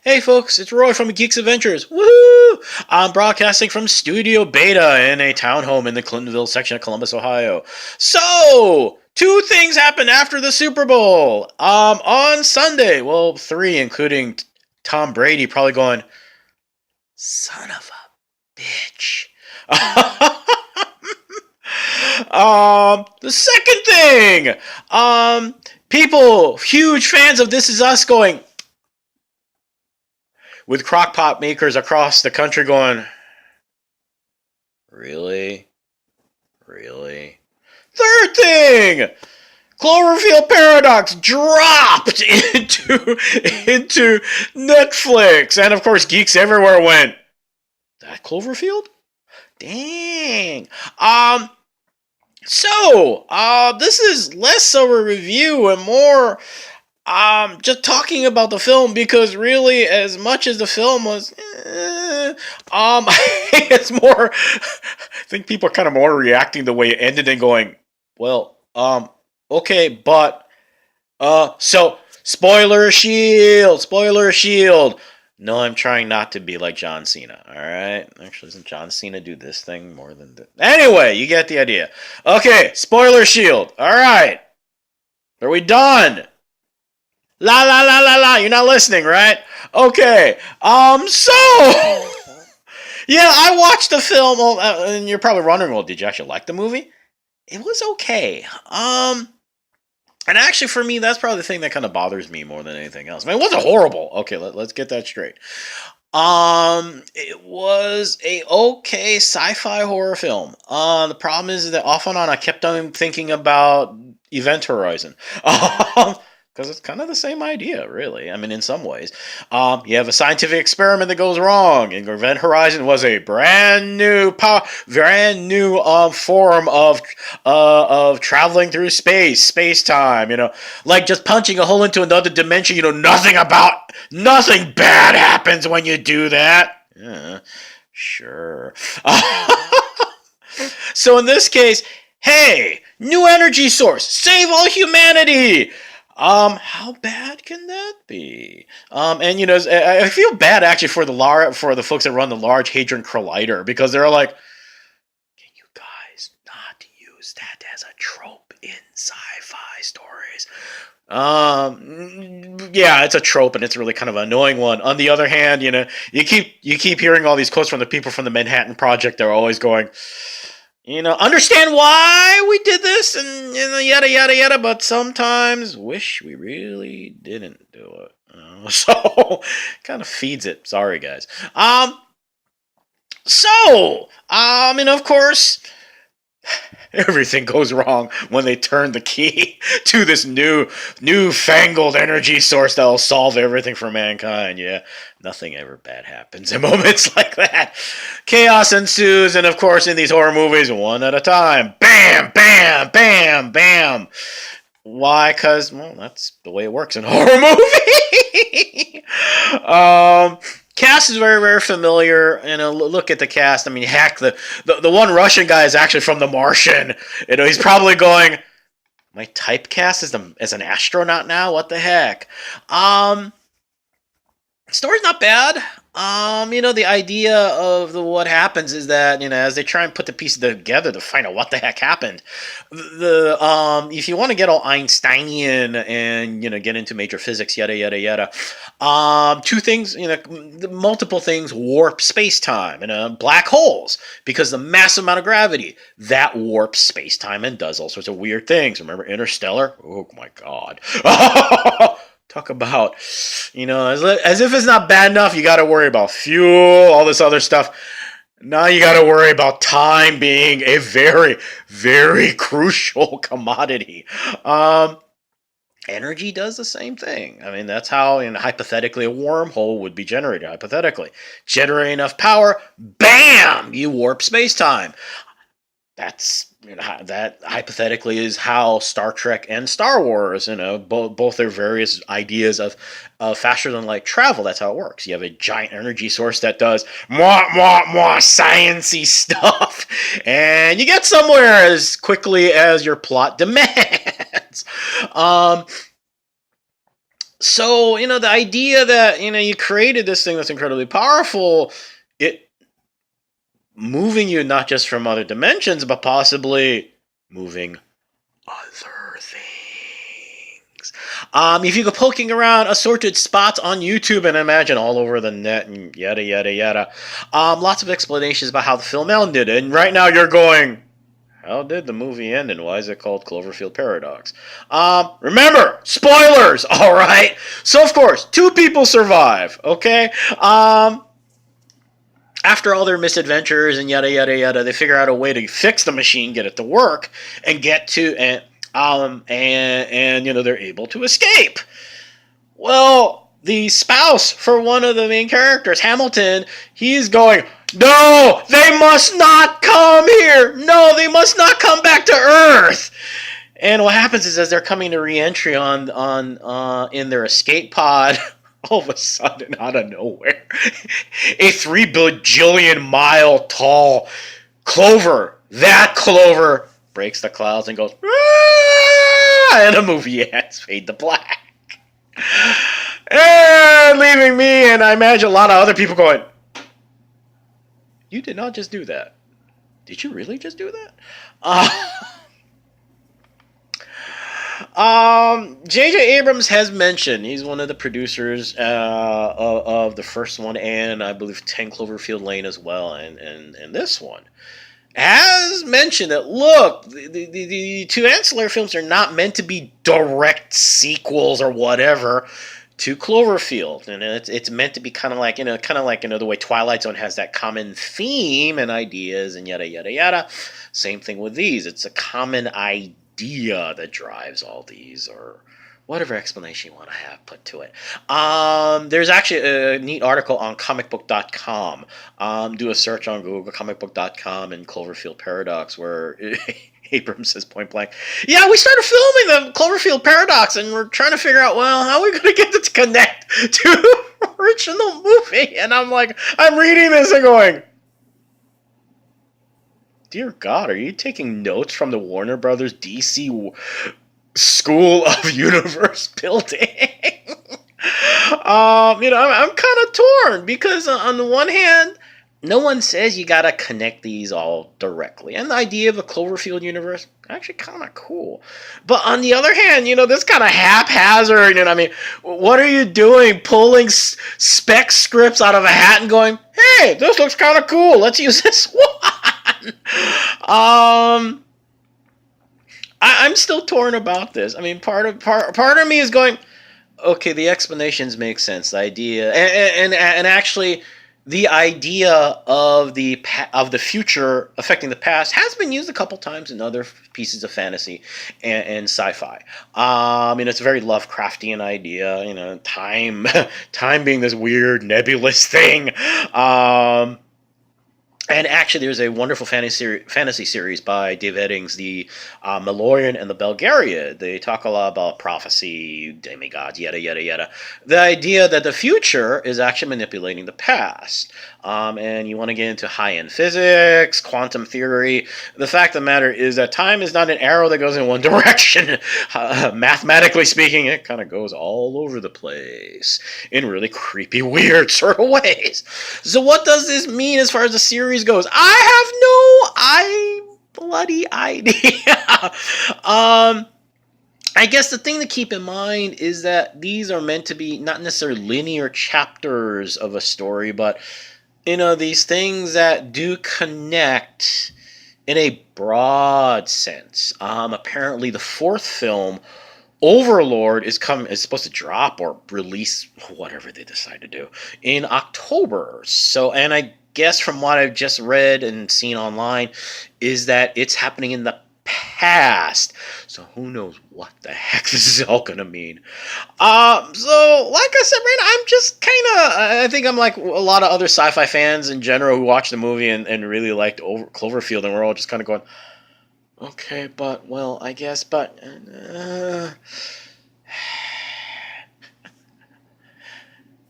Hey folks, it's Roy from Geeks Adventures. Woohoo! I'm broadcasting from Studio Beta in a townhome in the Clintonville section of Columbus, Ohio. So, two things happened after the Super Bowl. On Sunday, well, three, including Tom Brady probably going, son of a bitch. The second thing, people, huge fans of This Is Us going, with crockpot makers across the country going, really? Really? Third thing! Cloverfield Paradox dropped into Netflix. And of course, geeks everywhere went, that Cloverfield? Dang. This is less so a review and more just talking about the film, because really, as much as the film was, it's more, I think people are kind of more reacting the way it ended and going, well, okay, but, so, spoiler shield. No, I'm trying not to be like John Cena, alright? Actually, doesn't John Cena do this thing more than this? Anyway, you get the idea. Okay, spoiler shield, alright. Are we done? La la la la la, you're not listening, right? Okay, yeah, I watched the film, and you're probably wondering, well, did you actually like the movie? It was okay. And actually, for me, that's probably the thing that kind of bothers me more than anything else. I mean, it wasn't horrible. Okay, let's get that straight. It was a okay sci-fi horror film. The problem is that off and on, I kept on thinking about Event Horizon. Because it's kind of the same idea, really. I mean, in some ways. You have a scientific experiment that goes wrong, and Event Horizon was a brand new form of traveling through space time. Like just punching a hole into another dimension. Nothing bad happens when you do that. Yeah, sure. So in this case, hey, new energy source, save all humanity. How bad can that be? I feel bad actually for the folks that run the Large Hadron Collider, because they're like, can you guys not use that as a trope in sci-fi stories? Yeah, it's a trope, and it's really kind of an annoying one. On the other hand, you keep hearing all these quotes from the people from the Manhattan Project. They're always going, understand why we did this, and yada yada yada, but sometimes wish we really didn't do it. So kind of feeds it. Sorry, guys. And of course, everything goes wrong when they turn the key to this newfangled energy source that'll solve everything for mankind. Yeah, nothing ever bad happens in moments like that. Chaos ensues, and of course, in these horror movies, one at a time. Bam, bam, bam, bam. Why? Because, well, that's the way it works in a horror movie. Cast is very, very familiar. Look at the cast. I mean, heck, the one Russian guy is actually from The Martian. He's probably going, my typecast as an astronaut now? What the heck? Story's not bad. The idea of what happens is that, as they try and put the pieces together to find out what the heck happened, if you want to get all Einsteinian and, get into major physics, yada, yada, yada, two things, multiple things warp space-time, black holes, because the massive amount of gravity, that warps space-time and does all sorts of weird things. Remember Interstellar? Oh, my God. Talk about, as if it's not bad enough, you got to worry about fuel, all this other stuff. Now you got to worry about time being a very, very crucial commodity. Energy does the same thing. I mean, that's how, hypothetically, a wormhole would be generated, hypothetically. Generate enough power, bam, you warp space-time. That hypothetically is how Star Trek and Star Wars, both their various ideas of faster than light travel. That's how it works. You have a giant energy source that does more sciencey stuff, and you get somewhere as quickly as your plot demands. So, the idea that, you created this thing that's incredibly powerful, it moving you not just from other dimensions, but possibly moving other things. If you go poking around assorted spots on YouTube and imagine all over the net and yada yada yada, lots of explanations about how the film ended. And right now you're going, how did the movie end and why is it called Cloverfield Paradox? Remember, spoilers, all right? So, of course, two people survive, okay? After all their misadventures and yada yada yada, they figure out a way to fix the machine, get it to work, and get to and they're able to escape. Well, the spouse for one of the main characters, Hamilton, he's going, no, they must not come here. No, they must not come back to Earth. And what happens is, as they're coming to re-entry on in their escape pod, all of a sudden, out of nowhere, a 3 bajillion-mile tall Clover, that Clover, breaks the clouds and goes, ah! And the movie ends, fade to black. And leaving me, and I imagine a lot of other people going, you did not just do that. Did you really just do that? J.J. Abrams has mentioned, he's one of the producers of the first one, and I believe 10 Cloverfield Lane as well, and this one, has mentioned that, look, the two ancillary films are not meant to be direct sequels or whatever to Cloverfield, and it's meant to be kind of like the way Twilight Zone has that common theme and ideas and yada yada yada. Same thing with these. It's a common idea that drives all these, or whatever explanation you want to have put to it. There's actually a neat article on comicbook.com. Do a search on Google, comicbook.com, and Cloverfield Paradox, where Abrams says point blank, yeah, we started filming the Cloverfield Paradox, and we're trying to figure out, well, how are we going to get it to connect to the original movie? And I'm reading this and going, dear God, are you taking notes from the Warner Brothers DC School of Universe building? I'm kind of torn, because on the one hand, no one says you gotta connect these all directly, and the idea of a Cloverfield universe actually kind of cool. But on the other hand, this kind of haphazard. What are you doing? Pulling spec scripts out of a hat and going, "Hey, this looks kind of cool. Let's use this one." I'm still torn about this. Part of me is going, okay, the explanations make sense. The idea, and actually, the idea of the future affecting the past has been used a couple times in other pieces of fantasy and sci-fi. It's a very Lovecraftian idea. Time being this weird nebulous thing. And actually, there's a wonderful fantasy series by Dave Eddings, the Malorian and the Belgaria. They talk a lot about prophecy, demigods, yada, yada, yada. The idea that the future is actually manipulating the past. And you want to get into high-end physics, quantum theory. The fact of the matter is that time is not an arrow that goes in one direction. Mathematically speaking, it kind of goes all over the place in really creepy, weird sort of ways. So what does this mean as far as the series goes? I have no bloody idea. I guess the thing to keep in mind is that these are meant to be not necessarily linear chapters of a story, but these things that do connect in a broad sense. Apparently, the fourth film, Overlord, is supposed to drop or release, whatever they decide to do, in October. So, and I guess from what I've just read and seen online, is that it's happening in the past. So who knows what the heck this is all gonna mean. So like I said, right now, I'm just I think I'm like a lot of other sci-fi fans in general who watched the movie and really liked Cloverfield, and we're all just kind of going, okay, but, well, I guess, but,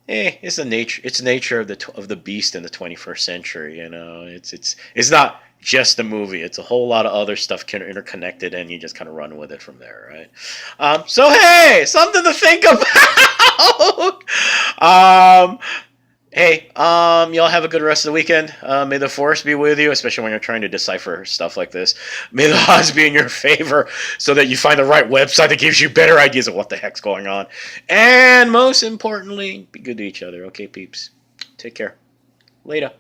it's the nature of the beast in the 21st century. It's not just a movie. It's a whole lot of other stuff interconnected, and you just kind of run with it from there, right? So hey, something to think about. um, Hey, y'all have a good rest of the weekend. May the force be with you, especially when you're trying to decipher stuff like this. May the odds be in your favor so that you find the right website that gives you better ideas of what the heck's going on. And most importantly, be good to each other, okay, peeps? Take care. Later.